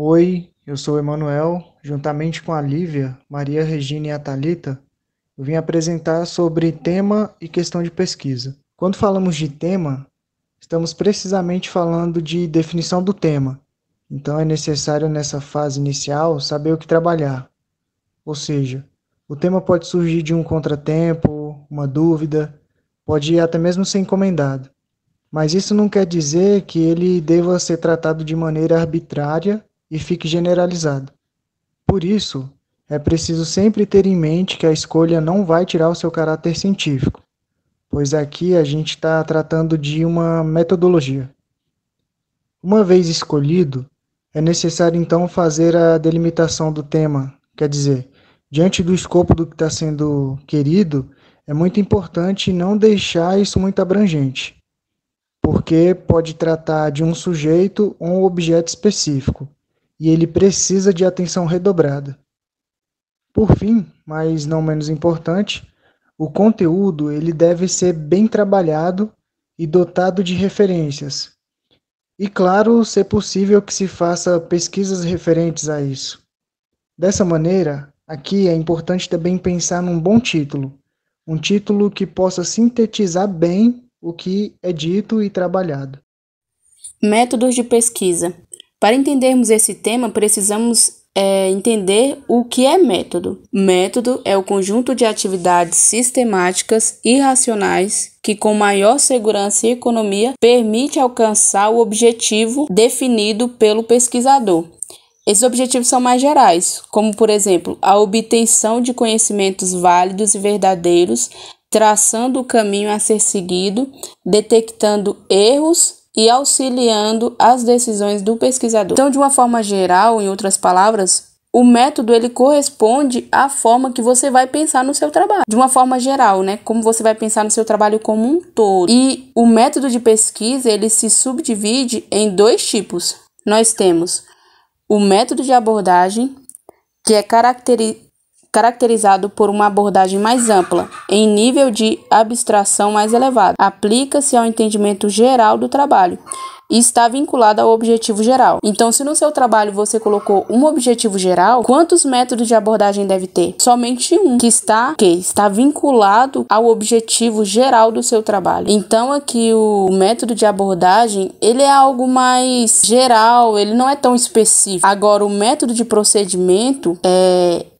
Oi, eu sou o Emanuel, juntamente com a Lívia, Maria Regina e a Thalita, eu vim apresentar sobre tema e questão de pesquisa. Quando falamos de tema, estamos precisamente falando de definição do tema, então é necessário nessa fase inicial saber o que trabalhar. Ou seja, o tema pode surgir de um contratempo, uma dúvida, pode até mesmo ser encomendado. Mas isso não quer dizer que ele deva ser tratado de maneira arbitrária e fique generalizado. Por isso, é preciso sempre ter em mente que a escolha não vai tirar o seu caráter científico, pois aqui a gente está tratando de uma metodologia. Uma vez escolhido, é necessário então fazer a delimitação do tema, quer dizer, diante do escopo do que está sendo querido, é muito importante não deixar isso muito abrangente, porque pode tratar de um sujeito ou um objeto específico, e ele precisa de atenção redobrada. Por fim, mas não menos importante, o conteúdo ele deve ser bem trabalhado e dotado de referências. E claro, ser possível que se faça pesquisas referentes a isso. Dessa maneira, aqui é importante também pensar num bom título, um título que possa sintetizar bem o que é dito e trabalhado. Métodos de pesquisa. Para entendermos esse tema, precisamos entender o que é método. Método é o conjunto de atividades sistemáticas e racionais que, com maior segurança e economia, permite alcançar o objetivo definido pelo pesquisador. Esses objetivos são mais gerais, como, por exemplo, a obtenção de conhecimentos válidos e verdadeiros, traçando o caminho a ser seguido, detectando erros e auxiliando as decisões do pesquisador. Então, de uma forma geral, em outras palavras, o método ele corresponde à forma que você vai pensar no seu trabalho. De uma forma geral, né? Como você vai pensar no seu trabalho como um todo. E o método de pesquisa, ele se subdivide em dois tipos. Nós temos o método de abordagem, que é caracterizado por uma abordagem mais ampla, em nível de abstração mais elevado. Aplica-se ao entendimento geral do trabalho e está vinculado ao objetivo geral. Então, se no seu trabalho você colocou um objetivo geral, quantos métodos de abordagem deve ter? Somente um, que está vinculado ao objetivo geral do seu trabalho. Então, aqui o método de abordagem, ele é algo mais geral, ele não é tão específico. Agora, o método de procedimento,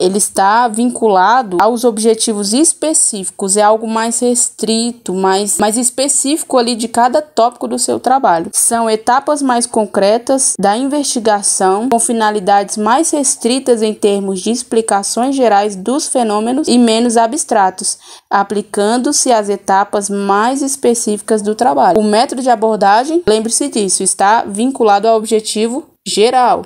ele está vinculado aos objetivos específicos, é algo mais restrito, mais específico ali de cada tópico do seu trabalho. São etapas mais concretas da investigação, com finalidades mais restritas em termos de explicações gerais dos fenômenos e menos abstratos, aplicando-se às etapas mais específicas do trabalho. O método de abordagem, lembre-se disso, está vinculado ao objetivo geral,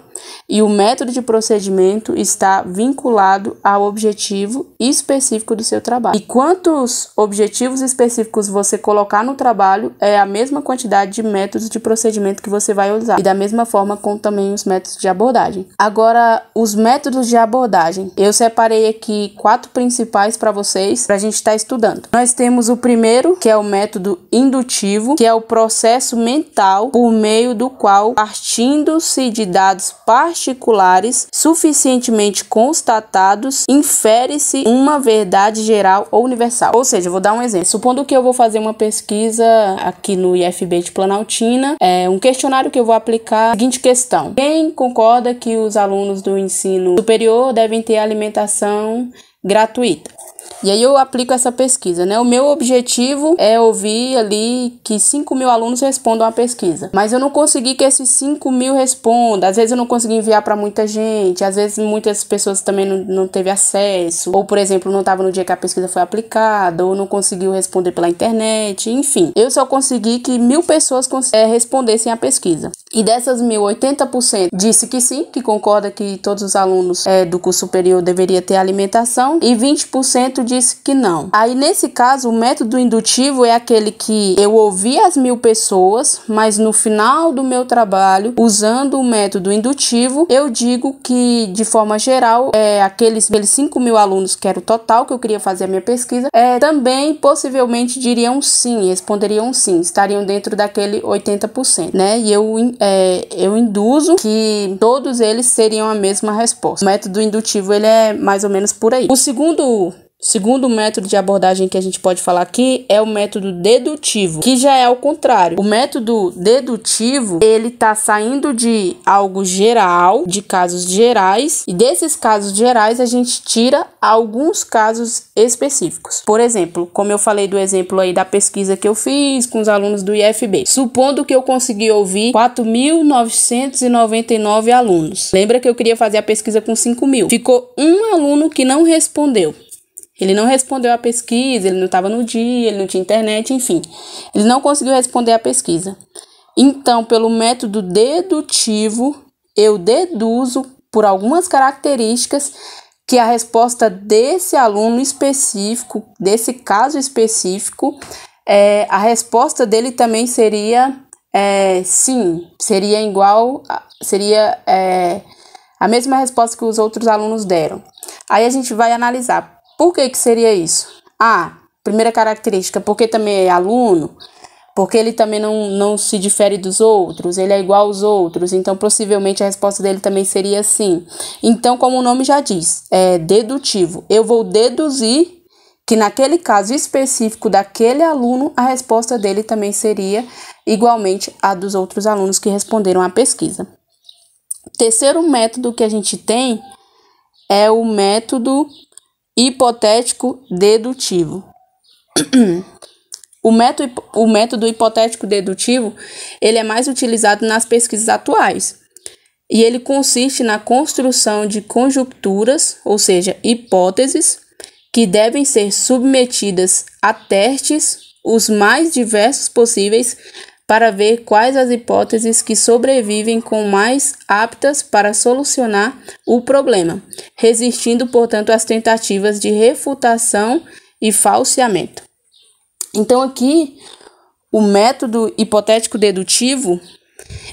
e o método de procedimento está vinculado ao objetivo específico do seu trabalho. E quantos objetivos específicos você colocar no trabalho é a mesma quantidade de métodos de procedimento que você vai usar. E da mesma forma com também os métodos de abordagem. Agora, os métodos de abordagem. Eu separei aqui 4 principais para vocês, para a gente estar estudando. Nós temos o primeiro, que é o método indutivo, que é o processo mental por meio do qual, partindo-se de dados particulares suficientemente constatados, infere-se uma verdade geral ou universal. Ou seja, eu vou dar um exemplo. Supondo que eu vou fazer uma pesquisa aqui no IFB de Planaltina, um questionário que eu vou aplicar. Seguinte questão: quem concorda que os alunos do ensino superior devem ter alimentação gratuita? E aí eu aplico essa pesquisa, né? O meu objetivo é ouvir ali que 5.000 alunos respondam a pesquisa. Mas eu não consegui que esses 5.000 respondam. Às vezes eu não consegui enviar para muita gente. Às vezes muitas pessoas também não teve acesso. Ou, por exemplo, não estava no dia que a pesquisa foi aplicada. Ou não conseguiu responder pela internet. Enfim, eu só consegui que 1.000 pessoas respondessem a pesquisa. E dessas 1.000, 80% disse que sim, que concorda que todos os alunos do curso superior deveriam ter alimentação. E 20% disse que não. Aí, nesse caso, o método indutivo é aquele que eu ouvi as 1.000 pessoas, mas no final do meu trabalho, usando o método indutivo, eu digo que, de forma geral, aqueles 5.000 alunos, que era o total que eu queria fazer a minha pesquisa, também possivelmente diriam sim, responderiam sim, estariam dentro daquele 80%, né? E eu eu induzo que todos eles seriam a mesma resposta. O método indutivo, ele é mais ou menos por aí. O segundo método de abordagem que a gente pode falar aqui é o método dedutivo, que já é ao contrário. O método dedutivo, ele tá saindo de algo geral, de casos gerais, e desses casos gerais a gente tira alguns casos específicos. Por exemplo, como eu falei do exemplo aí da pesquisa que eu fiz com os alunos do IFB. Supondo que eu consegui ouvir 4.999 alunos. Lembra que eu queria fazer a pesquisa com 5.000. Ficou um aluno que não respondeu. Ele não respondeu a pesquisa, ele não estava no dia, ele não tinha internet, enfim. Ele não conseguiu responder a pesquisa. Então, pelo método dedutivo, eu deduzo por algumas características que a resposta desse aluno específico, desse caso específico, a resposta dele também seria sim, seria igual, seria a mesma resposta que os outros alunos deram. Aí a gente vai analisar. Por que seria isso? Primeira característica, porque também é aluno, porque ele também não se difere dos outros, ele é igual aos outros, então possivelmente a resposta dele também seria sim. Então, como o nome já diz, é dedutivo. Eu vou deduzir que naquele caso específico daquele aluno, a resposta dele também seria igualmente a dos outros alunos que responderam à pesquisa. O terceiro método que a gente tem é o método hipotético dedutivo. O método hipotético dedutivo, ele é mais utilizado nas pesquisas atuais. E ele consiste na construção de conjecturas, ou seja, hipóteses, que devem ser submetidas a testes os mais diversos possíveis para ver quais as hipóteses que sobrevivem com mais aptas para solucionar o problema, resistindo, portanto, às tentativas de refutação e falseamento. Então, aqui, o método hipotético dedutivo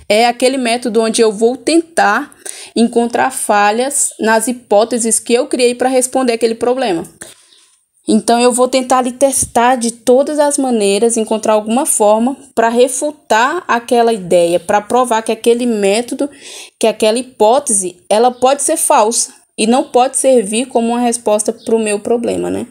é aquele método onde eu vou tentar encontrar falhas nas hipóteses que eu criei para responder aquele problema. Então, eu vou tentar ali testar de todas as maneiras, encontrar alguma forma para refutar aquela ideia, para provar que aquele método, que aquela hipótese, ela pode ser falsa e não pode servir como uma resposta para o meu problema, né?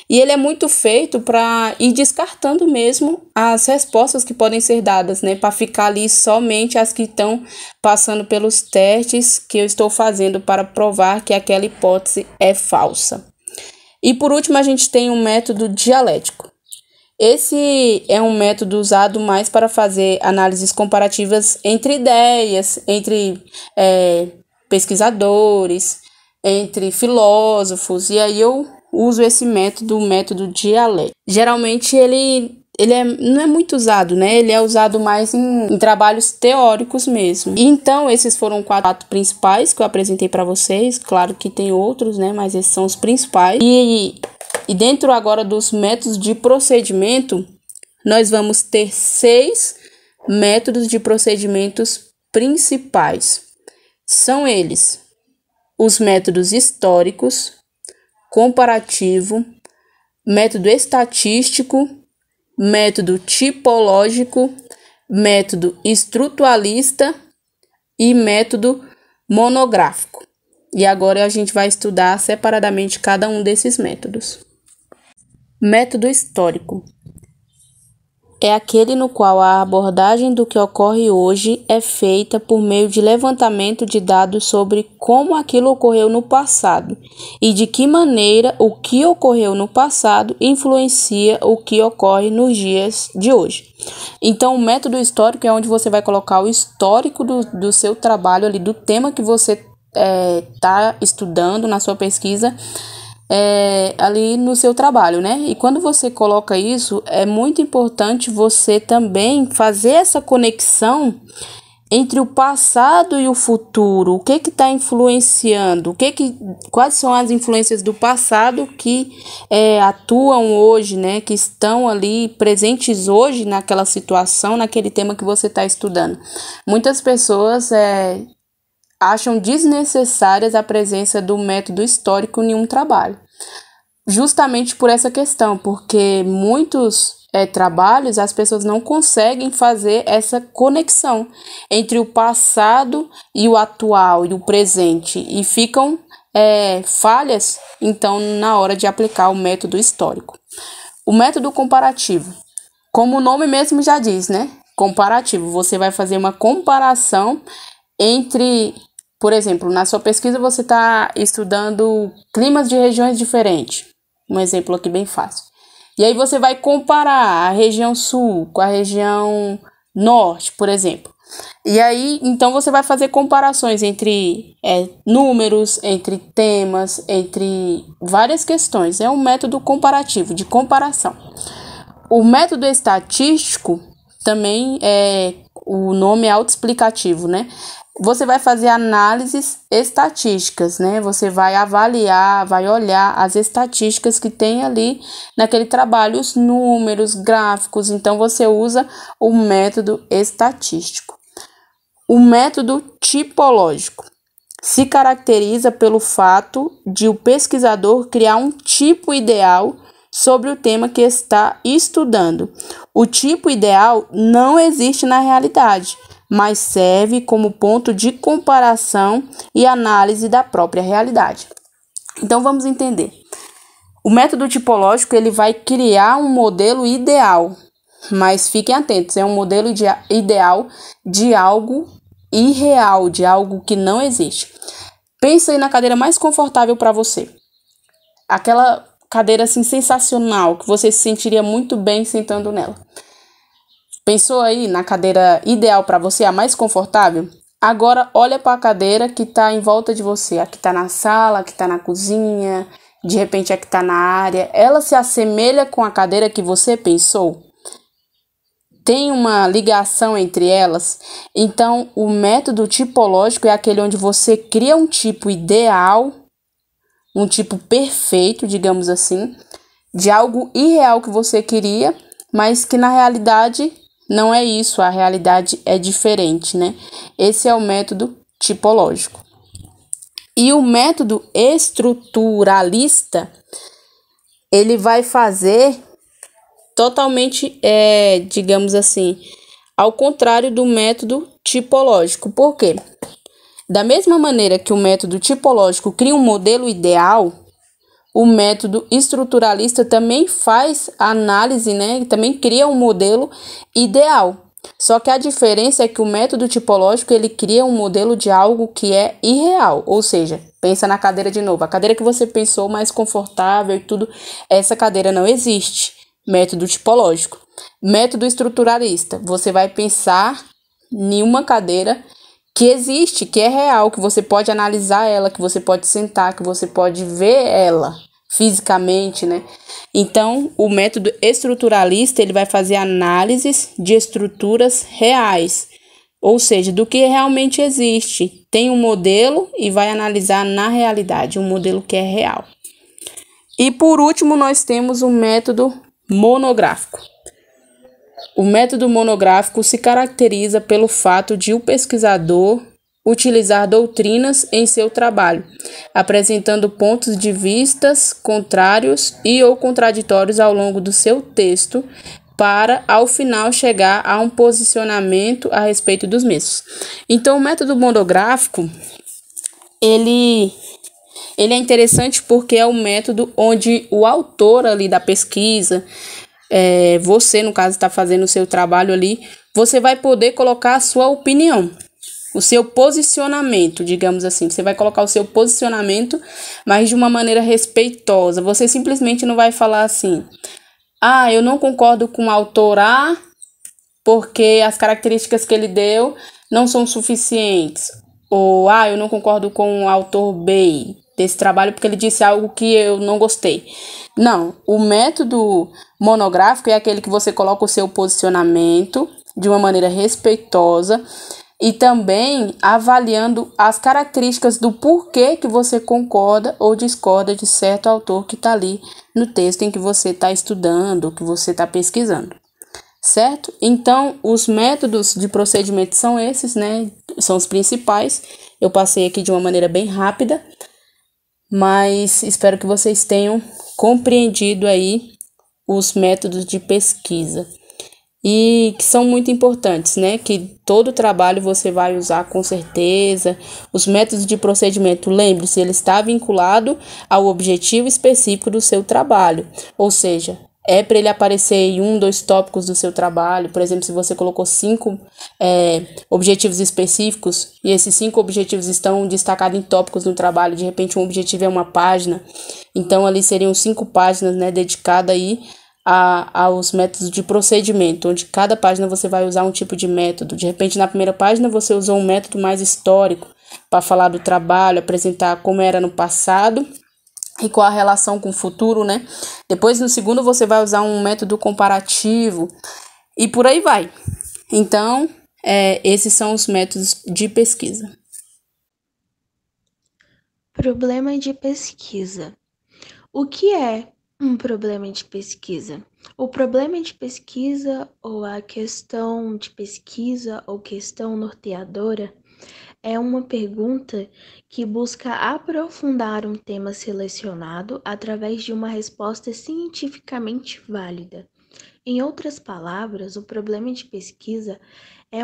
E ele é muito feito para ir descartando mesmo as respostas que podem ser dadas, né? Para ficar ali somente as que estão passando pelos testes que eu estou fazendo para provar que aquela hipótese é falsa. E por último, a gente tem um método dialético. Esse é um método usado mais para fazer análises comparativas entre ideias, entre pesquisadores, entre filósofos, e aí eu uso esse método, o método dialético. Geralmente ele não é muito usado, né? Ele é usado mais em trabalhos teóricos mesmo. E então, esses foram 4 principais que eu apresentei para vocês. Claro que tem outros, né? Mas esses são os principais. E dentro agora dos métodos de procedimento, nós vamos ter 6 métodos de procedimentos principais. São eles: os métodos históricos, comparativo, método estatístico, método tipológico, método estruturalista e método monográfico. E agora a gente vai estudar separadamente cada um desses métodos. Método histórico é aquele no qual a abordagem do que ocorre hoje é feita por meio de levantamento de dados sobre como aquilo ocorreu no passado e de que maneira o que ocorreu no passado influencia o que ocorre nos dias de hoje. Então, o método histórico é onde você vai colocar o histórico do seu trabalho, ali, do tema que você está estudando na sua pesquisa, ali no seu trabalho, né? E quando você coloca isso, é muito importante você também fazer essa conexão entre o passado e o futuro. O que está influenciando? Quais são as influências do passado que atuam hoje, né? Que estão ali presentes hoje naquela situação, naquele tema que você está estudando. Muitas pessoas acham desnecessárias a presença do método histórico em um trabalho. Justamente por essa questão, porque muitos trabalhos, as pessoas não conseguem fazer essa conexão entre o passado e o atual e o presente e ficam falhas, então, na hora de aplicar o método histórico. O método comparativo, como o nome mesmo já diz, né? Comparativo, você vai fazer uma comparação entre, por exemplo, na sua pesquisa você está estudando climas de regiões diferentes, um exemplo aqui bem fácil. E aí você vai comparar a região sul com a região norte, por exemplo. E aí, então você vai fazer comparações entre números, entre temas, entre várias questões. É um método comparativo, de comparação. O método estatístico também o nome é autoexplicativo, né? Você vai fazer análises estatísticas, né? Você vai avaliar, vai olhar as estatísticas que tem ali naquele trabalho, os números, gráficos. Então, você usa o método estatístico. O método tipológico se caracteriza pelo fato de o pesquisador criar um tipo ideal sobre o tema que está estudando. O tipo ideal não existe na realidade, mas serve como ponto de comparação e análise da própria realidade. Então vamos entender. O método tipológico ele vai criar um modelo ideal, mas fiquem atentos, é um modelo ideal de algo irreal, de algo que não existe. Pensa aí na cadeira mais confortável para você. Aquela cadeira assim sensacional, que você se sentiria muito bem sentando nela. Pensou aí na cadeira ideal para você, a mais confortável? Agora olha para a cadeira que está em volta de você, a que está na sala, a que está na cozinha, de repente a que está na área. Ela se assemelha com a cadeira que você pensou? Tem uma ligação entre elas? Então, o método tipológico é aquele onde você cria um tipo ideal, um tipo perfeito, digamos assim, de algo irreal que você queria, mas que na realidade não é isso, a realidade é diferente, né? Esse é o método tipológico. E o método estruturalista, ele vai fazer totalmente, digamos assim, ao contrário do método tipológico. Por quê? Da mesma maneira que o método tipológico cria um modelo ideal, o método estruturalista também faz análise, né? Também cria um modelo ideal. Só que a diferença é que o método tipológico ele cria um modelo de algo que é irreal, ou seja, pensa na cadeira de novo, a cadeira que você pensou mais confortável e tudo, essa cadeira não existe. Método tipológico. Método estruturalista, você vai pensar em uma cadeira que existe, que é real, que você pode analisar ela, que você pode sentar, que você pode ver ela fisicamente, né? Então, o método estruturalista, ele vai fazer análises de estruturas reais, ou seja, do que realmente existe. Tem um modelo e vai analisar na realidade, um modelo que é real. E por último, nós temos o método monográfico. O método monográfico se caracteriza pelo fato de o pesquisador utilizar doutrinas em seu trabalho, apresentando pontos de vistas contrários e ou contraditórios ao longo do seu texto, para, ao final, chegar a um posicionamento a respeito dos mesmos. Então, o método monográfico, ele é interessante porque é o método onde o autor ali da pesquisa, você, no caso, está fazendo o seu trabalho ali, você vai poder colocar a sua opinião, o seu posicionamento, digamos assim. Você vai colocar o seu posicionamento, mas de uma maneira respeitosa. Você simplesmente não vai falar assim, eu não concordo com o autor A, porque as características que ele deu não são suficientes. Ou, eu não concordo com o autor B desse trabalho porque ele disse algo que eu não gostei. Não, o método monográfico é aquele que você coloca o seu posicionamento de uma maneira respeitosa e também avaliando as características do porquê que você concorda ou discorda de certo autor que está ali no texto em que você está estudando, que você está pesquisando. Certo? Então, os métodos de procedimento são esses, né? São os principais. Eu passei aqui de uma maneira bem rápida, mas espero que vocês tenham compreendido aí os métodos de pesquisa e que são muito importantes, né? Que todo trabalho você vai usar com certeza. Os métodos de procedimento, lembre-se, ele está vinculado ao objetivo específico do seu trabalho, ou seja, é para ele aparecer em 2 tópicos do seu trabalho. Por exemplo, se você colocou 5 objetivos específicos e esses 5 objetivos estão destacados em tópicos no trabalho, de repente um objetivo é uma página, então ali seriam 5 páginas, né, dedicadas aí aos métodos de procedimento, onde cada página você vai usar um tipo de método. De repente, na primeira página, você usou um método mais histórico para falar do trabalho, apresentar como era no passado e qual a relação com o futuro, né? Depois, no segundo, você vai usar um método comparativo e por aí vai. Então, esses são os métodos de pesquisa. Problema de pesquisa. O que é um problema de pesquisa? O problema de pesquisa ou a questão de pesquisa ou questão norteadora é uma pergunta que busca aprofundar um tema selecionado através de uma resposta cientificamente válida. Em outras palavras, o problema de pesquisa é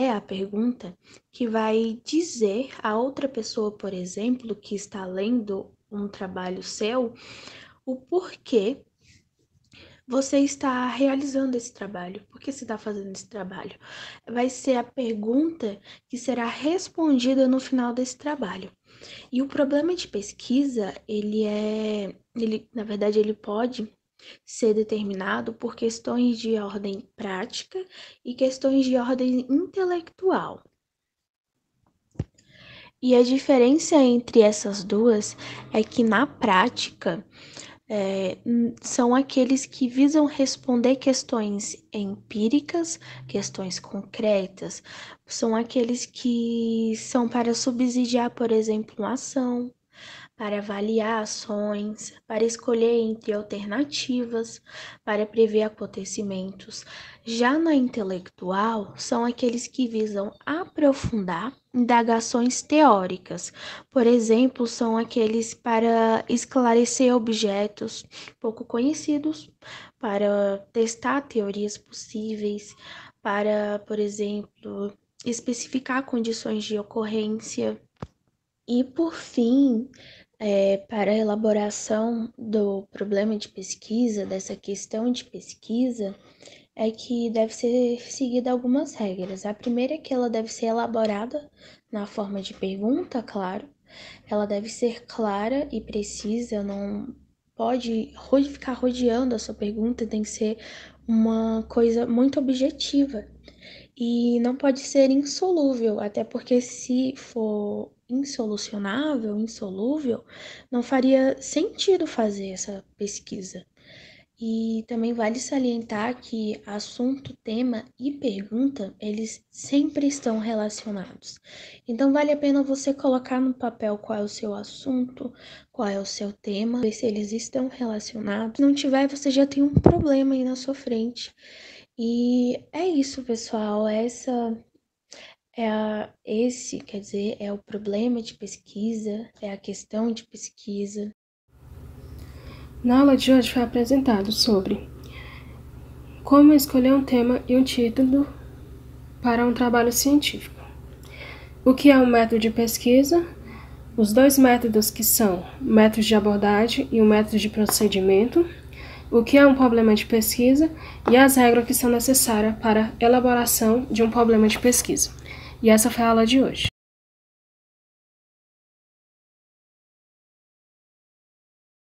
a pergunta que vai dizer a outra pessoa, por exemplo, que está lendo um trabalho seu, o porquê você está realizando esse trabalho, por que você está fazendo esse trabalho. Vai ser a pergunta que será respondida no final desse trabalho. E o problema de pesquisa, na verdade, ele pode ser determinado por questões de ordem prática e questões de ordem intelectual. E a diferença entre essas duas é que na prática são aqueles que visam responder questões empíricas, questões concretas, são aqueles que são para subsidiar, por exemplo, uma ação, para avaliar ações, para escolher entre alternativas, para prever acontecimentos. Já na intelectual, são aqueles que visam aprofundar indagações teóricas. Por exemplo, são aqueles para esclarecer objetos pouco conhecidos, para testar teorias possíveis, para, por exemplo, especificar condições de ocorrência. E, por fim, para a elaboração do problema de pesquisa, dessa questão de pesquisa, é que deve ser seguida algumas regras. A primeira é que ela deve ser elaborada na forma de pergunta, claro. Ela deve ser clara e precisa, não pode ficar rodeando a sua pergunta, tem que ser uma coisa muito objetiva. E não pode ser insolúvel, até porque se for insolúvel, não faria sentido fazer essa pesquisa. E também vale salientar que assunto, tema e pergunta, eles sempre estão relacionados. Então vale a pena você colocar no papel qual é o seu assunto, qual é o seu tema, ver se eles estão relacionados. Se não tiver, você já tem um problema aí na sua frente. E é isso, pessoal. Esse é o problema de pesquisa, é a questão de pesquisa. Na aula de hoje foi apresentado sobre como escolher um tema e um título para um trabalho científico, o que é um método de pesquisa, os 2 métodos que são o método de abordagem e o método de procedimento, o que é um problema de pesquisa e as regras que são necessárias para a elaboração de um problema de pesquisa. E essa foi a aula de hoje.